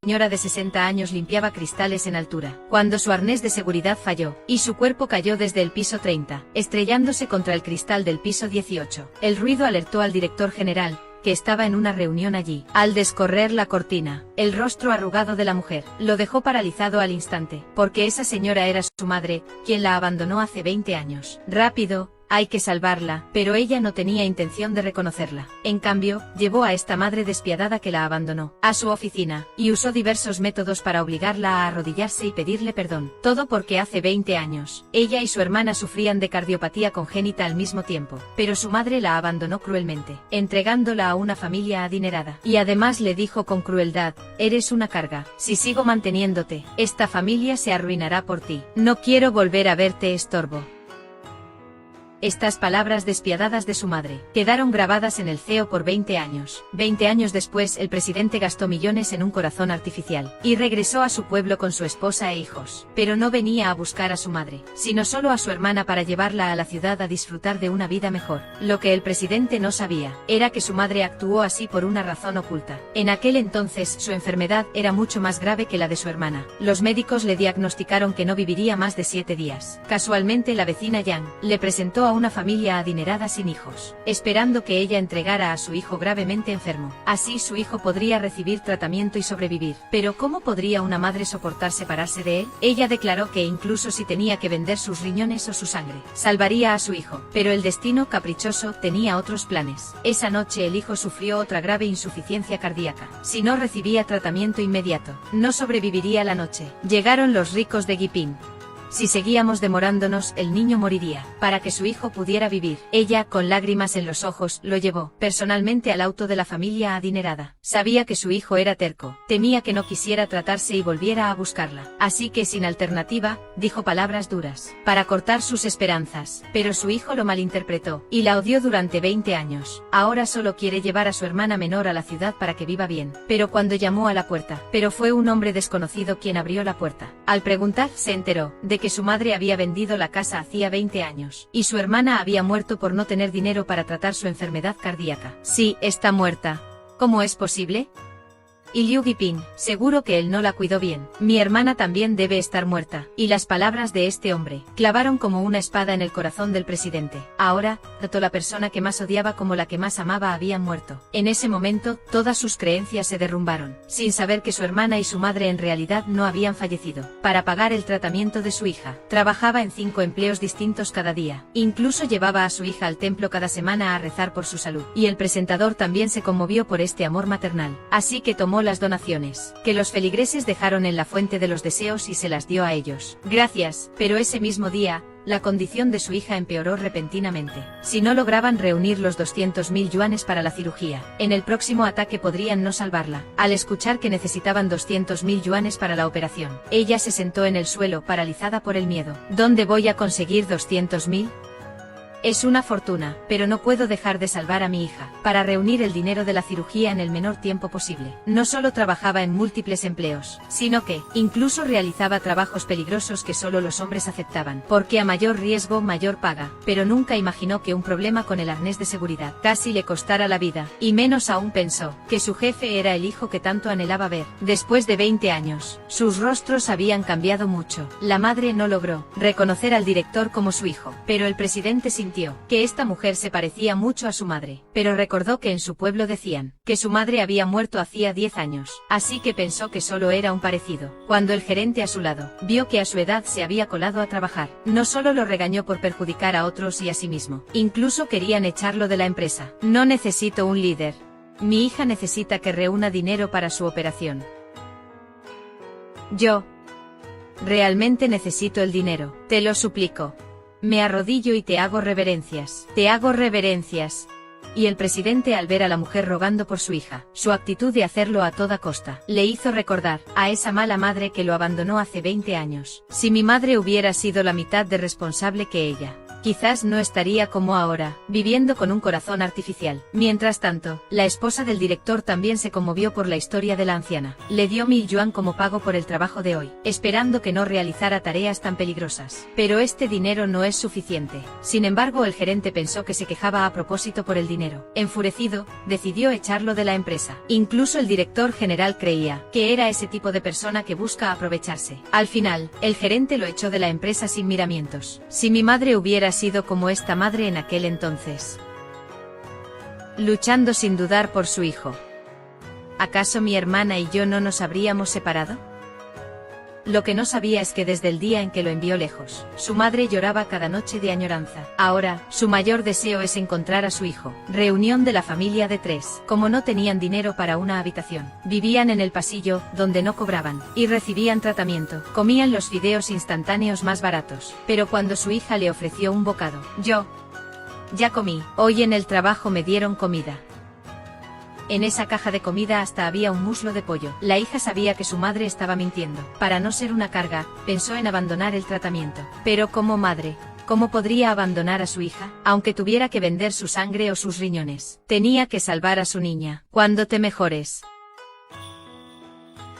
señora de 60 años limpiaba cristales en altura, cuando su arnés de seguridad falló, y su cuerpo cayó desde el piso 30, estrellándose contra el cristal del piso 18. El ruido alertó al director general, que estaba en una reunión allí. Al descorrer la cortina, el rostro arrugado de la mujer lo dejó paralizado al instante, porque esa señora era su madre, quien la abandonó hace 20 años. Rápido, hay que salvarla, pero ella no tenía intención de reconocerla. En cambio, llevó a esta madre despiadada que la abandonó a su oficina, y usó diversos métodos para obligarla a arrodillarse y pedirle perdón. Todo porque hace 20 años, ella y su hermana sufrían de cardiopatía congénita al mismo tiempo, pero su madre la abandonó cruelmente, entregándola a una familia adinerada. Y además le dijo con crueldad: eres una carga, si sigo manteniéndote, esta familia se arruinará por ti. No quiero volver a verte estorbo. Estas palabras despiadadas de su madre quedaron grabadas en el CEO por 20 años. 20 años después, el presidente gastó millones en un corazón artificial y regresó a su pueblo con su esposa e hijos. Pero no venía a buscar a su madre, sino solo a su hermana para llevarla a la ciudad a disfrutar de una vida mejor. Lo que el presidente no sabía era que su madre actuó así por una razón oculta. En aquel entonces, su enfermedad era mucho más grave que la de su hermana. Los médicos le diagnosticaron que no viviría más de 7 días. Casualmente, la vecina Yang le presentó a una familia adinerada sin hijos, esperando que ella entregara a su hijo gravemente enfermo. Así su hijo podría recibir tratamiento y sobrevivir. Pero ¿cómo podría una madre soportar separarse de él? Ella declaró que incluso si tenía que vender sus riñones o su sangre, salvaría a su hijo. Pero el destino caprichoso tenía otros planes. Esa noche el hijo sufrió otra grave insuficiencia cardíaca. Si no recibía tratamiento inmediato, no sobreviviría la noche. Llegaron los ricos de Guipín. Si seguíamos demorándonos, el niño moriría. Para que su hijo pudiera vivir, ella, con lágrimas en los ojos, lo llevó personalmente al auto de la familia adinerada. Sabía que su hijo era terco, temía que no quisiera tratarse y volviera a buscarla. Así que, sin alternativa, dijo palabras duras para cortar sus esperanzas. Pero su hijo lo malinterpretó y la odió durante 20 años. Ahora solo quiere llevar a su hermana menor a la ciudad para que viva bien. Pero cuando llamó a la puerta, fue un hombre desconocido quien abrió la puerta. Al preguntar, se enteró de que su madre había vendido la casa hacía 20 años, y su hermana había muerto por no tener dinero para tratar su enfermedad cardíaca. Sí, está muerta. ¿Cómo es posible? Y Liu Guiping, seguro que él no la cuidó bien. Mi hermana también debe estar muerta. Y las palabras de este hombre clavaron como una espada en el corazón del presidente. Ahora, tanto la persona que más odiaba como la que más amaba habían muerto. En ese momento, todas sus creencias se derrumbaron, sin saber que su hermana y su madre en realidad no habían fallecido. Para pagar el tratamiento de su hija, trabajaba en 5 empleos distintos cada día. Incluso llevaba a su hija al templo cada semana a rezar por su salud. Y el presentador también se conmovió por este amor maternal. Así que tomó las donaciones que los feligreses dejaron en la fuente de los deseos y se las dio a ellos. Gracias, pero ese mismo día, la condición de su hija empeoró repentinamente. Si no lograban reunir los 200.000 yuanes para la cirugía, en el próximo ataque podrían no salvarla. Al escuchar que necesitaban 200.000 yuanes para la operación, ella se sentó en el suelo paralizada por el miedo. ¿Dónde voy a conseguir 200.000? Es una fortuna, pero no puedo dejar de salvar a mi hija. Para reunir el dinero de la cirugía en el menor tiempo posible, no solo trabajaba en múltiples empleos, sino que, incluso realizaba trabajos peligrosos que solo los hombres aceptaban, porque a mayor riesgo, mayor paga. Pero nunca imaginó que un problema con el arnés de seguridad casi le costara la vida, y menos aún pensó que su jefe era el hijo que tanto anhelaba ver. Después de 20 años, sus rostros habían cambiado mucho. La madre no logró reconocer al director como su hijo, pero el presidente sintió que esta mujer se parecía mucho a su madre, pero recordó que en su pueblo decían que su madre había muerto hacía 10 años, así que pensó que solo era un parecido. Cuando el gerente a su lado vio que a su edad se había colado a trabajar, no solo lo regañó por perjudicar a otros y a sí mismo, incluso querían echarlo de la empresa. No necesito un líder. Mi hija necesita que reúna dinero para su operación. Yo realmente necesito el dinero, te lo suplico. Me arrodillo y te hago reverencias. Te hago reverencias. Y el presidente, al ver a la mujer rogando por su hija, su actitud de hacerlo a toda costa, le hizo recordar a esa mala madre que lo abandonó hace 20 años. Si mi madre hubiera sido la mitad de responsable que ella, quizás no estaría como ahora, viviendo con un corazón artificial. Mientras tanto, la esposa del director también se conmovió por la historia de la anciana. Le dio 1000 yuan como pago por el trabajo de hoy, esperando que no realizara tareas tan peligrosas. Pero este dinero no es suficiente. Sin embargo, el gerente pensó que se quejaba a propósito por el dinero. Enfurecido, decidió echarlo de la empresa. Incluso el director general creía que era ese tipo de persona que busca aprovecharse. Al final, el gerente lo echó de la empresa sin miramientos. Si mi madre hubiera sido como esta madre en aquel entonces, luchando sin dudar por su hijo, ¿acaso mi hermana y yo no nos habríamos separado? Lo que no sabía es que desde el día en que lo envió lejos, su madre lloraba cada noche de añoranza. Ahora, su mayor deseo es encontrar a su hijo. Reunión de la familia de 3. Como no tenían dinero para una habitación, vivían en el pasillo, donde no cobraban, y recibían tratamiento. Comían los fideos instantáneos más baratos. Pero cuando su hija le ofreció un bocado, yo ya comí. Hoy en el trabajo me dieron comida. En esa caja de comida hasta había un muslo de pollo. La hija sabía que su madre estaba mintiendo. Para no ser una carga, pensó en abandonar el tratamiento. Pero como madre, ¿cómo podría abandonar a su hija? Aunque tuviera que vender su sangre o sus riñones. Tenía que salvar a su niña. Cuando te mejores,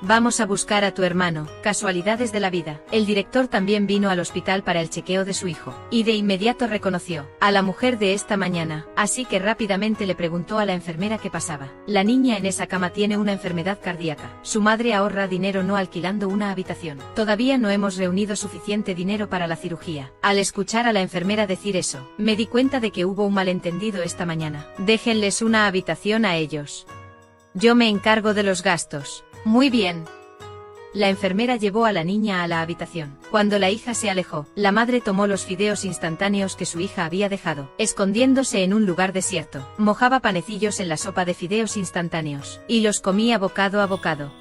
vamos a buscar a tu hermano. Casualidades de la vida. El director también vino al hospital para el chequeo de su hijo, y de inmediato reconoció a la mujer de esta mañana, así que rápidamente le preguntó a la enfermera qué pasaba. La niña en esa cama tiene una enfermedad cardíaca. Su madre ahorra dinero no alquilando una habitación. Todavía no hemos reunido suficiente dinero para la cirugía. Al escuchar a la enfermera decir eso, me di cuenta de que hubo un malentendido esta mañana. Déjenles una habitación a ellos. Yo me encargo de los gastos. Muy bien. La enfermera llevó a la niña a la habitación. Cuando la hija se alejó, la madre tomó los fideos instantáneos que su hija había dejado, escondiéndose en un lugar desierto. Mojaba panecillos en la sopa de fideos instantáneos, y los comía bocado a bocado.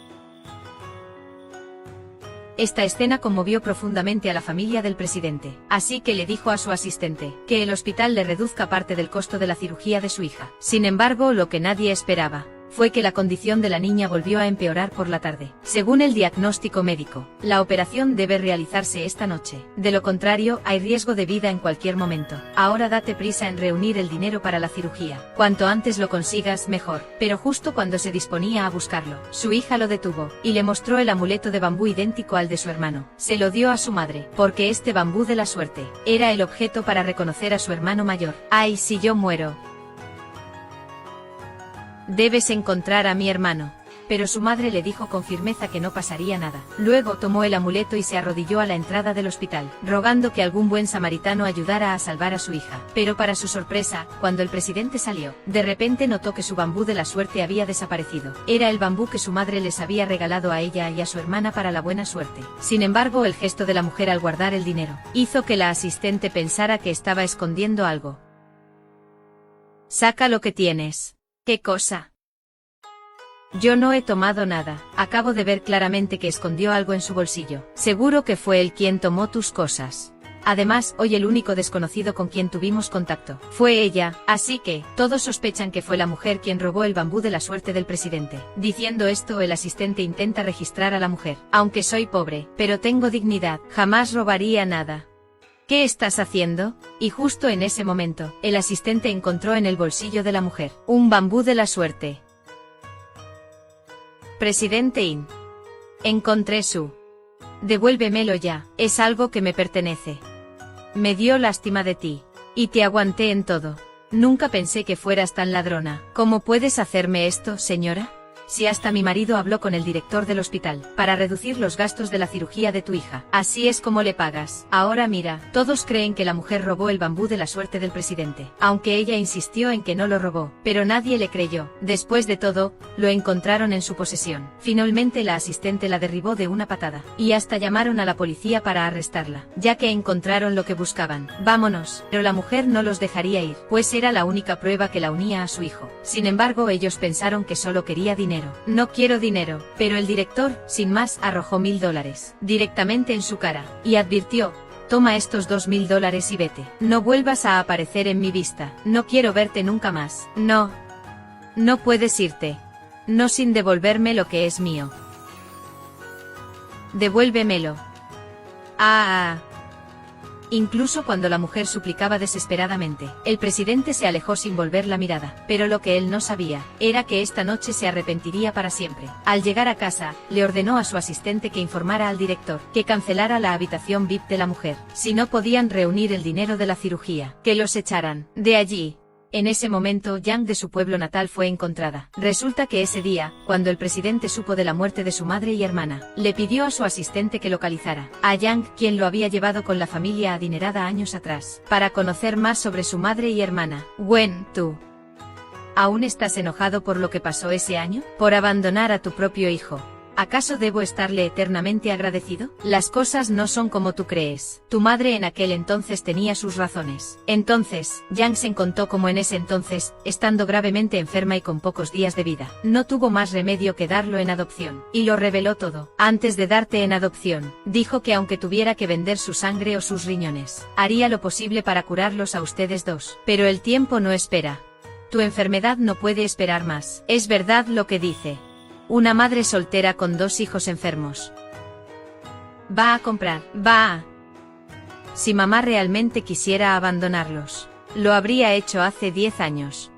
Esta escena conmovió profundamente a la familia del presidente, así que le dijo a su asistente que el hospital le reduzca parte del costo de la cirugía de su hija. Sin embargo, lo que nadie esperaba fue que la condición de la niña volvió a empeorar por la tarde. Según el diagnóstico médico, la operación debe realizarse esta noche. De lo contrario, hay riesgo de vida en cualquier momento. Ahora date prisa en reunir el dinero para la cirugía. Cuanto antes lo consigas, mejor. Pero justo cuando se disponía a buscarlo, su hija lo detuvo, y le mostró el amuleto de bambú idéntico al de su hermano. Se lo dio a su madre, porque este bambú de la suerte era el objeto para reconocer a su hermano mayor. ¡Ay, si yo muero! Debes encontrar a mi hermano. Pero su madre le dijo con firmeza que no pasaría nada. Luego tomó el amuleto y se arrodilló a la entrada del hospital, rogando que algún buen samaritano ayudara a salvar a su hija. Pero para su sorpresa, cuando el presidente salió, de repente notó que su bambú de la suerte había desaparecido. Era el bambú que su madre les había regalado a ella y a su hermana para la buena suerte. Sin embargo, el gesto de la mujer al guardar el dinero hizo que la asistente pensara que estaba escondiendo algo. Saca lo que tienes. ¿Qué cosa? Yo no he tomado nada. Acabo de ver claramente que escondió algo en su bolsillo. Seguro que fue él quien tomó tus cosas. Además, hoy el único desconocido con quien tuvimos contacto fue ella, así que todos sospechan que fue la mujer quien robó el bambú de la suerte del presidente. Diciendo esto, el asistente intenta registrar a la mujer. Aunque soy pobre, pero tengo dignidad, jamás robaría nada. ¿Qué estás haciendo? Y justo en ese momento, el asistente encontró en el bolsillo de la mujer un bambú de la suerte. Presidente In. Encontré su. Devuélvemelo ya, es algo que me pertenece. Me dio lástima de ti. Y te aguanté en todo. Nunca pensé que fueras tan ladrona. ¿Cómo puedes hacerme esto, señora? Si hasta mi marido habló con el director del hospital para reducir los gastos de la cirugía de tu hija. Así es como le pagas. Ahora mira, todos creen que la mujer robó el bambú de la suerte del presidente, aunque ella insistió en que no lo robó, pero nadie le creyó. Después de todo, lo encontraron en su posesión. Finalmente la asistente la derribó de una patada, y hasta llamaron a la policía para arrestarla, ya que encontraron lo que buscaban. Vámonos. Pero la mujer no los dejaría ir, pues era la única prueba que la unía a su hijo. Sin embargo, ellos pensaron que solo quería dinero. No quiero dinero, pero el director, sin más, arrojó $1000 directamente en su cara, y advirtió: toma estos $2000 y vete. No vuelvas a aparecer en mi vista. No quiero verte nunca más. No. No puedes irte. No sin devolverme lo que es mío. Devuélvemelo. incluso cuando la mujer suplicaba desesperadamente. El presidente se alejó sin volver la mirada, pero lo que él no sabía, era que esta noche se arrepentiría para siempre. Al llegar a casa, le ordenó a su asistente que informara al director, que cancelara la habitación VIP de la mujer, si no podían reunir el dinero de la cirugía, que los echaran de allí. En ese momento, Yang de su pueblo natal fue encontrada. Resulta que ese día, cuando el presidente supo de la muerte de su madre y hermana, le pidió a su asistente que localizara a Yang, quien lo había llevado con la familia adinerada años atrás, para conocer más sobre su madre y hermana. Wen, tú ¿aún estás enojado por lo que pasó ese año? ¿Por abandonar a tu propio hijo? ¿Acaso debo estarle eternamente agradecido? Las cosas no son como tú crees. Tu madre en aquel entonces tenía sus razones. Entonces, Yang se contó como en ese entonces, estando gravemente enferma y con pocos días de vida, no tuvo más remedio que darlo en adopción. Y lo reveló todo. Antes de darte en adopción, dijo que aunque tuviera que vender su sangre o sus riñones, haría lo posible para curarlos a ustedes dos. Pero el tiempo no espera. Tu enfermedad no puede esperar más. Es verdad lo que dice. Una madre soltera con 2 hijos enfermos. Va a comprar, Si mamá realmente quisiera abandonarlos, lo habría hecho hace 10 años.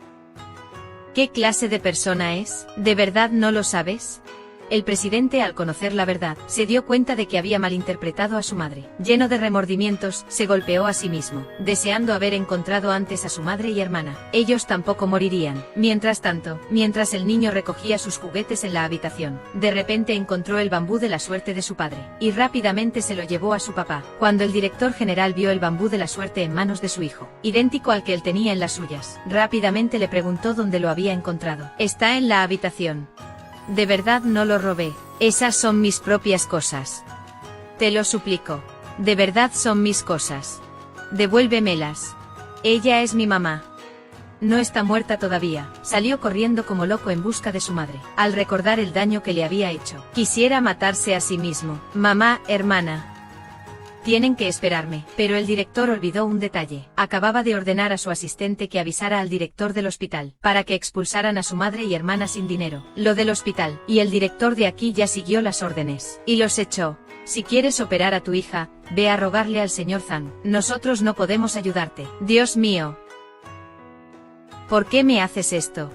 ¿Qué clase de persona es? ¿De verdad no lo sabes? El presidente, al conocer la verdad, se dio cuenta de que había malinterpretado a su madre. Lleno de remordimientos, se golpeó a sí mismo, deseando haber encontrado antes a su madre y hermana. Ellos tampoco morirían. Mientras tanto, mientras el niño recogía sus juguetes en la habitación, de repente encontró el bambú de la suerte de su padre, y rápidamente se lo llevó a su papá. Cuando el director general vio el bambú de la suerte en manos de su hijo, idéntico al que él tenía en las suyas, rápidamente le preguntó dónde lo había encontrado. Está en la habitación. De verdad no lo robé. Esas son mis propias cosas. Te lo suplico. De verdad son mis cosas. Devuélvemelas. Ella es mi mamá. No está muerta todavía. Salió corriendo como loco en busca de su madre, al recordar el daño que le había hecho. Quisiera matarse a sí mismo. Mamá, hermana. Tienen que esperarme. Pero el director olvidó un detalle. Acababa de ordenar a su asistente que avisara al director del hospital, para que expulsaran a su madre y hermana sin dinero. Lo del hospital. Y el director de aquí ya siguió las órdenes. Y los echó. Si quieres operar a tu hija, ve a rogarle al señor Zhang. Nosotros no podemos ayudarte. Dios mío. ¿Por qué me haces esto?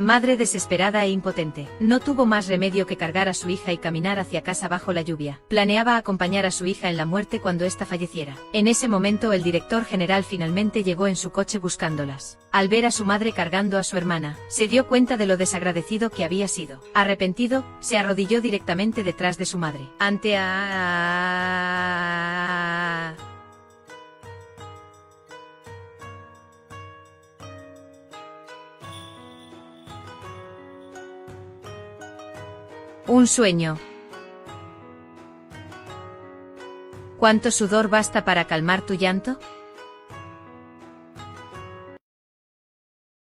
Madre desesperada e impotente, no tuvo más remedio que cargar a su hija y caminar hacia casa bajo la lluvia. Planeaba acompañar a su hija en la muerte cuando ésta falleciera. En ese momento el director general finalmente llegó en su coche buscándolas. Al ver a su madre cargando a su hermana, se dio cuenta de lo desagradecido que había sido. Arrepentido, se arrodilló directamente detrás de su madre. Ante un sueño. ¿Cuánto sudor basta para calmar tu llanto?